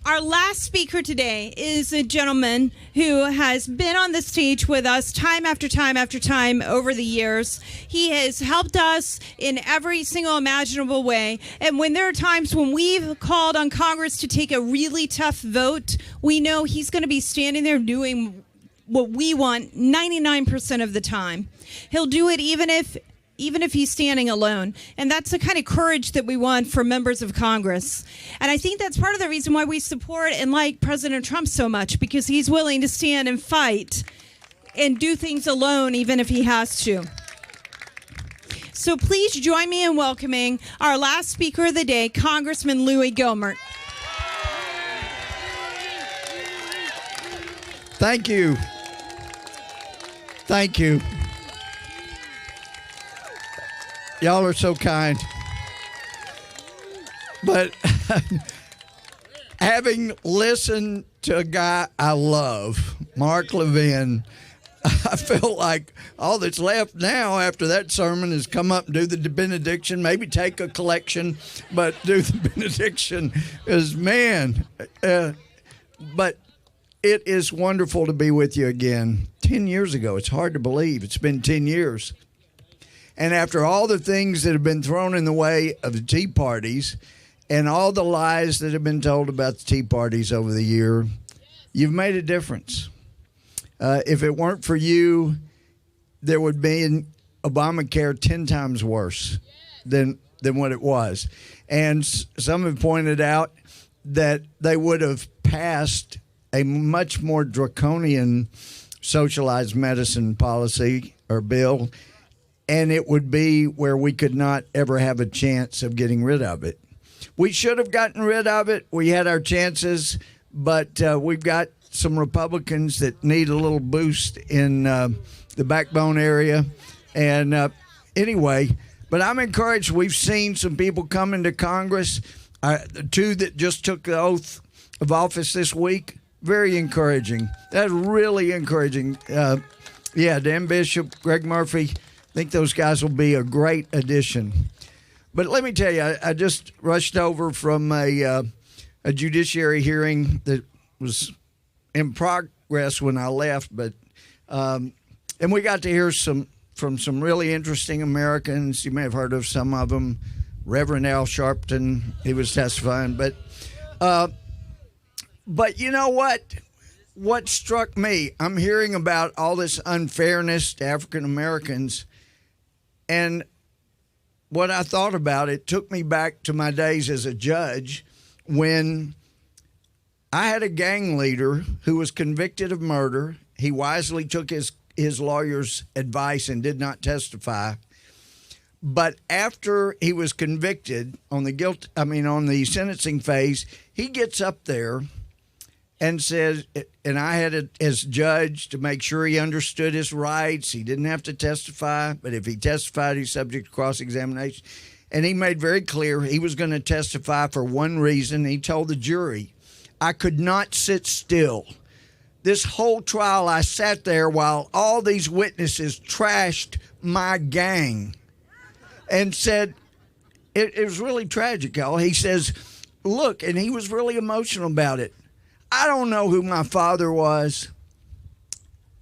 Our last speaker today is a gentleman who has been on the stage with us time after time after time over the years. He has helped us in every single imaginable way. And when there are times when we've called on Congress to take a really tough vote, we know he's going to be standing there doing what we want 99% of the time. He'll do it even if he's standing alone. And that's the kind of courage that we want for members of Congress. And I think that's part of the reason why we support and like President Trump so much, because he's willing to stand and fight and do things alone, even if he has to. So please join me in welcoming our last speaker of the day, Congressman Louie Gohmert. Thank you. Thank you. Y'all are so kind. But having listened to a guy I love, Mark Levin, I feel like all that's left now after that sermon is come up and do the benediction, maybe take a collection, but do the benediction. Because, man, but it is wonderful to be with you again. 10 years ago, it's hard to believe. It's been 10 years. And after all the things that have been thrown in the way of the Tea Parties and all the lies that have been told about the Tea Parties over the year, you've made a difference. If it weren't for you, there would be Obamacare 10 times worse than what it was. And some have pointed out that they would have passed a much more draconian socialized medicine policy or bill, and it would be where we could not ever have a chance of getting rid of it. We should have gotten rid of it. We had our chances, but we've got some Republicans that need a little boost in the backbone area. And anyway, but I'm encouraged. We've seen some people come into Congress, the two that just took the oath of office this week. Very encouraging. That's really encouraging. Dan Bishop, Greg Murphy, I think those guys will be a great addition. But let me tell you, I just rushed over from a judiciary hearing that was in progress when I left, but and we got to hear from some really interesting Americans. You may have heard of some of them. Reverend Al Sharpton, he was testifying, but you know what? What struck me, I'm hearing about all this unfairness to African Americans. And what I thought about, it took me back to my days as a judge when I had a gang leader who was convicted of murder. He wisely took his lawyer's advice and did not testify. But after he was convicted on the sentencing phase, he gets up there and says, and I had it as judge to make sure he understood his rights. He didn't have to testify, but if he testified, he's subject to cross-examination. And he made very clear he was going to testify for one reason. He told the jury, I could not sit still. This whole trial, I sat there while all these witnesses trashed my gang and said, it was really tragic, y'all. He says, look, and he was really emotional about it. I don't know who my father was.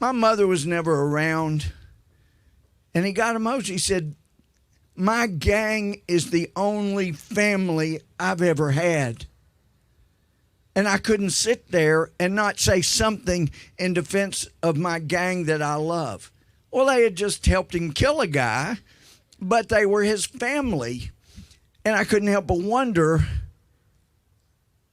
My mother was never around. And he got emotional. He said, my gang is the only family I've ever had. And I couldn't sit there and not say something in defense of my gang that I love. Well, they had just helped him kill a guy, but they were his family. And I couldn't help but wonder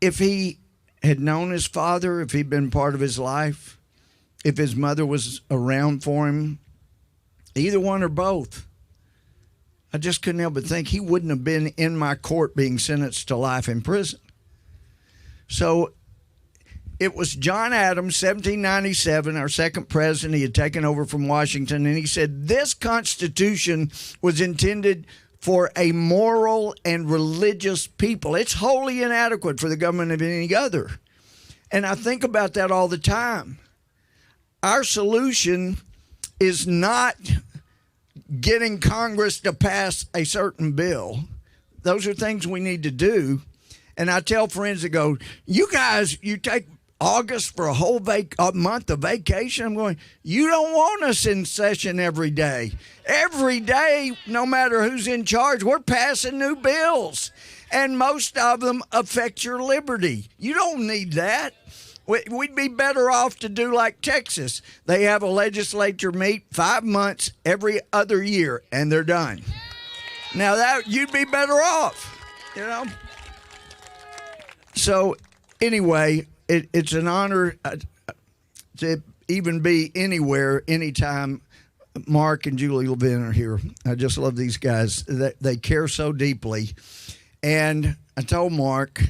if he had known his father, if he'd been part of his life, if his mother was around for him, either one or both. I just couldn't help but think he wouldn't have been in my court being sentenced to life in prison. So it was John Adams, 1797, our second president. He had taken over from Washington, and he said, this Constitution was intended for a moral and religious people. It's wholly inadequate for the government of any other. And I think about that all the time. Our solution is not getting Congress to pass a certain bill. Those are things we need to do. And I tell friends that go, you guys, you take August for a month of vacation. I'm going, you don't want us in session every day. Every day, no matter who's in charge, we're passing new bills. And most of them affect your liberty. You don't need that. We'd be better off to do like Texas. They have a legislature meet 5 months every other year, and they're done. Now, that you'd be better off, you know. So, anyway, it's an honor to even be anywhere, anytime. Mark and Julie Levin are here. I just love these guys. They care so deeply. And I told Mark,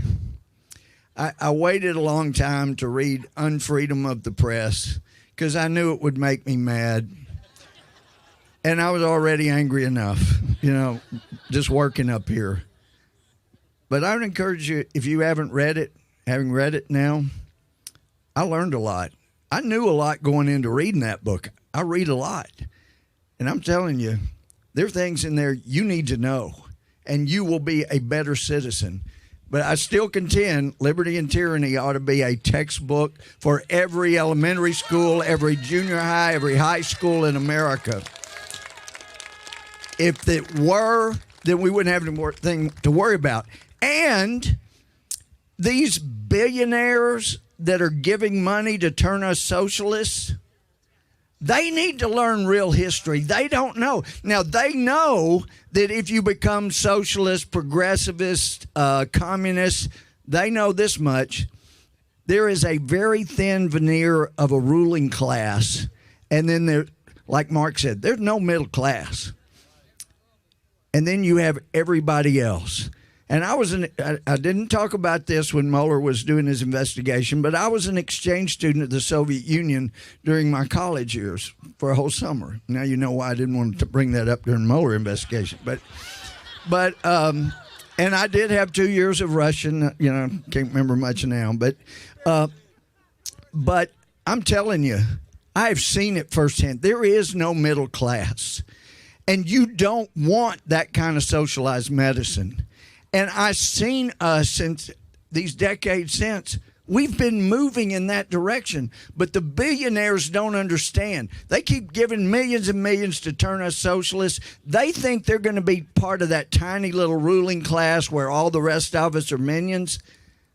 I waited a long time to read Unfreedom of the Press because I knew it would make me mad. And I was already angry enough, you know, just working up here. But I would encourage you, if you haven't read it, having read it now, I learned a lot. I knew a lot going into reading that book. I read a lot. And I'm telling you, there are things in there you need to know, and you will be a better citizen. But I still contend Liberty and Tyranny ought to be a textbook for every elementary school, every junior high, every high school in America. If it were, then we wouldn't have any more thing to worry about. And these billionaires that are giving money to turn us socialists, they need to learn real history. They don't know. Now, they know that if you become socialist, progressivist, communist, they know this much. There is a very thin veneer of a ruling class. And then there, like Mark said, there's no middle class. And then you have everybody else. And I didn't talk about this when Mueller was doing his investigation, but I was an exchange student at the Soviet Union during my college years for a whole summer. Now you know why I didn't want to bring that up during the Mueller investigation. But and I did have 2 years of Russian. You know, can't remember much now. But I'm telling you, I've seen it firsthand. There is no middle class. And you don't want that kind of socialized medicine. And I've seen us since these decades since, we've been moving in that direction. But the billionaires don't understand. They keep giving millions and millions to turn us socialists. They think they're going to be part of that tiny little ruling class where all the rest of us are minions.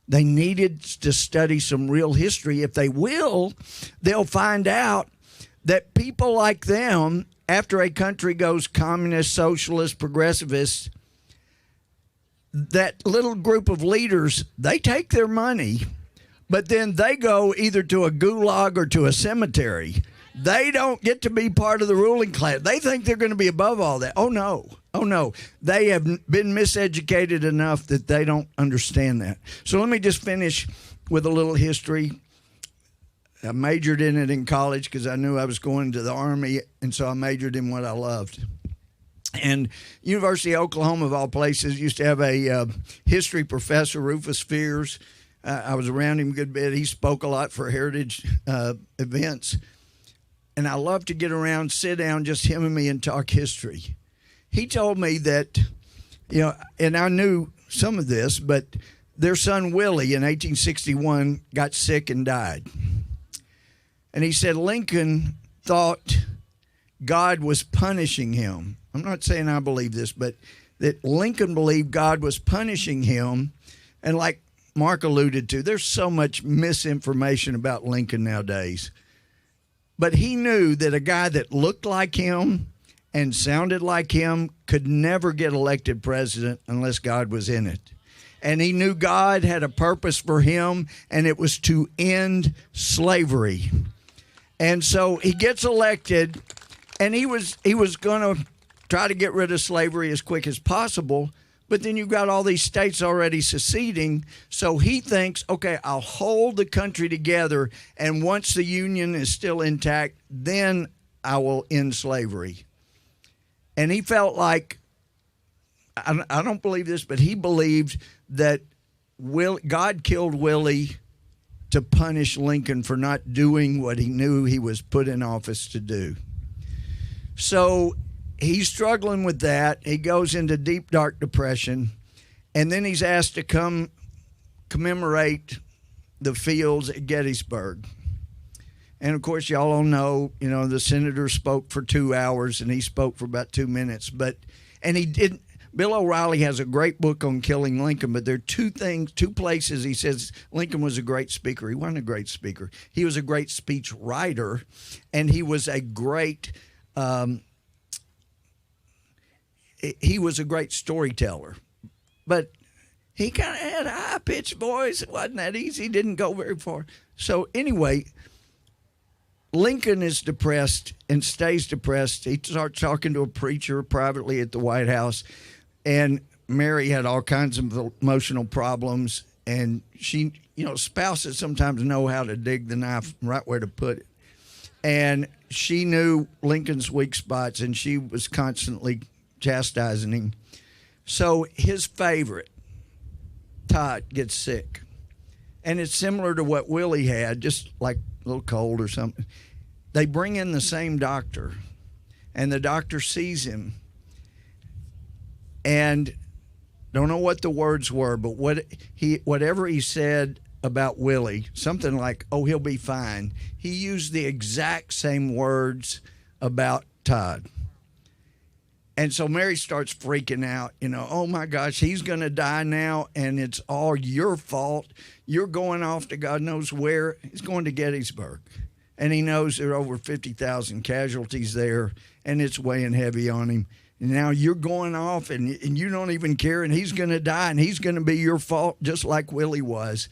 They needed to study some real history. If they will, they'll find out that people like them, after a country goes communist, socialist, progressivist, that little group of leaders, they take their money, but then they go either to a gulag or to a cemetery. They don't get to be part of the ruling class. They think they're going to be above all that. Oh, no. Oh, no. They have been miseducated enough that they don't understand that. So let me just finish with a little history. I majored in it in college because I knew I was going to the Army, and so I majored in what I loved. And University of Oklahoma, of all places, used to have a history professor, Rufus Fears. I was around him a good bit. He spoke a lot for heritage events. And I love to get around, sit down, just him and me, and talk history. He told me that, you know, and I knew some of this, but their son Willie in 1861 got sick and died. And he said Lincoln thought God was punishing him. I'm not saying I believe this, but that Lincoln believed God was punishing him. And like Mark alluded to, there's so much misinformation about Lincoln nowadays. But he knew that a guy that looked like him and sounded like him could never get elected president unless God was in it. And he knew God had a purpose for him, and it was to end slavery. And so he gets elected, and he was going to try to get rid of slavery as quick as possible. But then you've got all these states already seceding. So he thinks, okay, I'll hold the country together. And once the Union is still intact, then I will end slavery. And he felt like, I don't believe this, but he believed that God killed Willie to punish Lincoln for not doing what he knew he was put in office to do. So he's struggling with that. He goes into deep, dark depression. And then he's asked to come commemorate the fields at Gettysburg. And, of course, y'all all know, the senator spoke for 2 hours and he spoke for about 2 minutes. And he didn't. Bill O'Reilly has a great book on killing Lincoln, but there are two places he says Lincoln was a great speaker. He wasn't a great speaker. He was a great speech writer, and he was a great storyteller. But he kind of had a high-pitched voice. It wasn't that easy. He didn't go very far. So anyway, Lincoln is depressed and stays depressed. He starts talking to a preacher privately at the White House. And Mary had all kinds of emotional problems, and she, spouses sometimes know how to dig the knife right where to put it. And she knew Lincoln's weak spots, and she was constantly chastising him. So his favorite, Todd, gets sick. And it's similar to what Willie had, just like a little cold or something. They bring in the same doctor, and the doctor sees him. And don't know what the words were, but whatever he said about Willie, something like, "Oh, he'll be fine," he used the exact same words about Todd. And so Mary starts freaking out, "Oh my gosh, he's going to die now, and it's all your fault. You're going off to God knows where." He's going to Gettysburg, and he knows there are over 50,000 casualties there, and it's weighing heavy on him. And now you're going off, and you don't even care, and he's going to die, and he's going to be your fault, just like Willie was.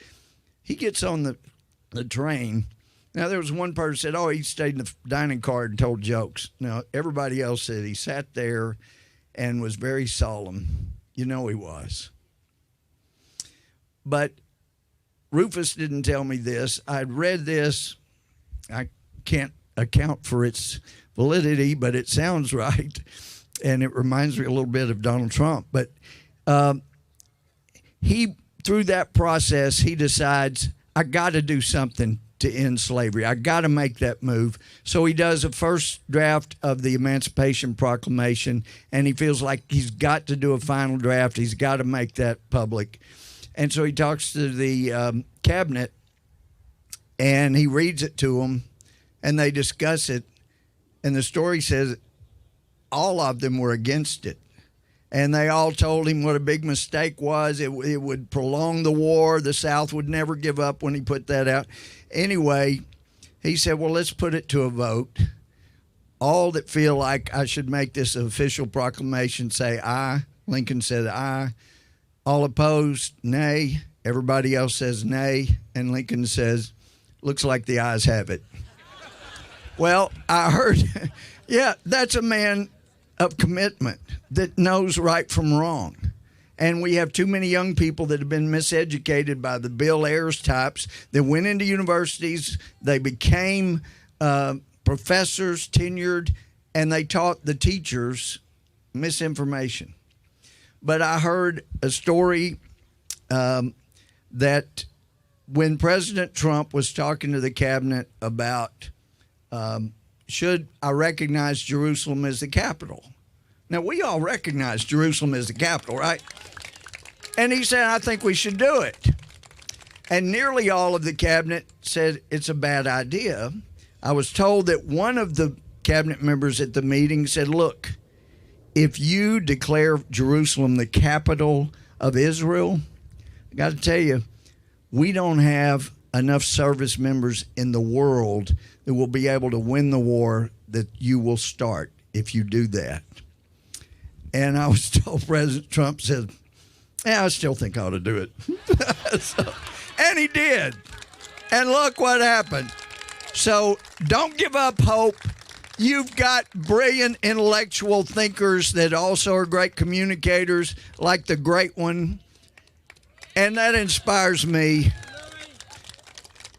He gets on the train. Now, there was one person said, "Oh, he stayed in the dining car and told jokes." No, everybody else said he sat there and was very solemn. He was. But Rufus didn't tell me this. I'd read this. I can't account for its validity, but it sounds right. And it reminds me a little bit of Donald Trump. But through that process, he decides, I got to do something to end slavery. I got to make that move. So he does a first draft of the Emancipation Proclamation, and he feels like he's got to do a final draft. He's got to make that public. And so he talks to the cabinet, and he reads it to them, and they discuss it. And the story says all of them were against it. And they all told him what a big mistake was. It would prolong the war. The South would never give up when he put that out. Anyway, he said, well, let's put it to a vote. All that feel like I should make this an official proclamation say aye. Lincoln said aye. All opposed, nay. Everybody else says nay. And Lincoln says, looks like the ayes have it. Well, I heard, yeah, that's a man of commitment that knows right from wrong. And we have too many young people that have been miseducated by the Bill Ayers types that went into universities, they became professors, tenured, and they taught the teachers misinformation. But I heard a story that when President Trump was talking to the cabinet about should I recognize Jerusalem as the capital? Now, we all recognize Jerusalem as the capital, right? And he said, I think we should do it. And nearly all of the cabinet said it's a bad idea. I was told that one of the cabinet members at the meeting said, look, if you declare Jerusalem the capital of Israel, I got to tell you, we don't have enough service members in the world that will be able to win the war that you will start if you do that. And I was told President Trump said, yeah, I still think I ought to do it. And he did. And look what happened. So don't give up hope. You've got brilliant intellectual thinkers that also are great communicators, like the great one. And that inspires me.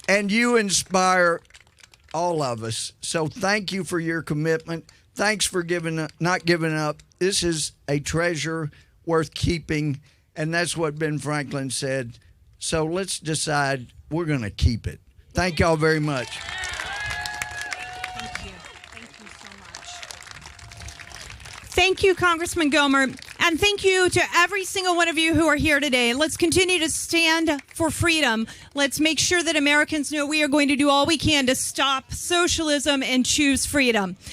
And you inspire all of us. So thank you for your commitment. Thanks for not giving up. This is a treasure worth keeping, and that's what Ben Franklin said. So let's decide we're going to keep it. Thank y'all very much. Thank you. Thank you so much. Thank you, Congressman Gohmert. And thank you to every single one of you who are here today. Let's continue to stand for freedom. Let's make sure that Americans know we are going to do all we can to stop socialism and choose freedom.